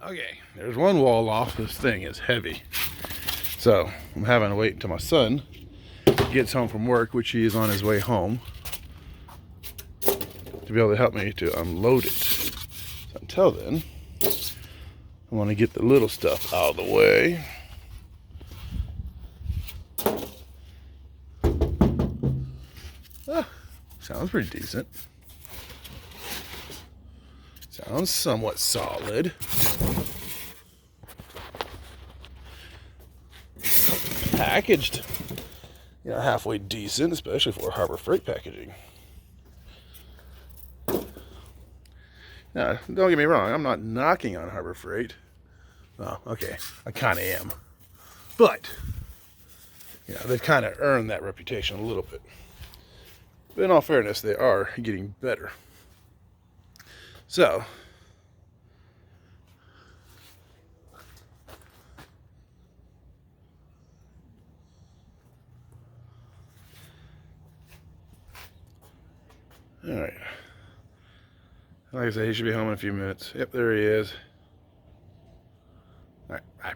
Okay, there's one wall off. This thing is heavy. So I'm having to wait until my son gets home from work, which he is on his way home, to be able to help me to unload it. So until then, I want to get the little stuff out of the way. Sounds pretty decent. Sounds somewhat solid. Packaged, halfway decent, especially for Harbor Freight packaging. Now, don't get me wrong, I'm not knocking on Harbor Freight. Well, okay, I kind of am. But, they've kind of earned that reputation a little bit. But in all fairness, they are getting better. So, all right. Like I said, he should be home in a few minutes. Yep, there he is. All right, bye.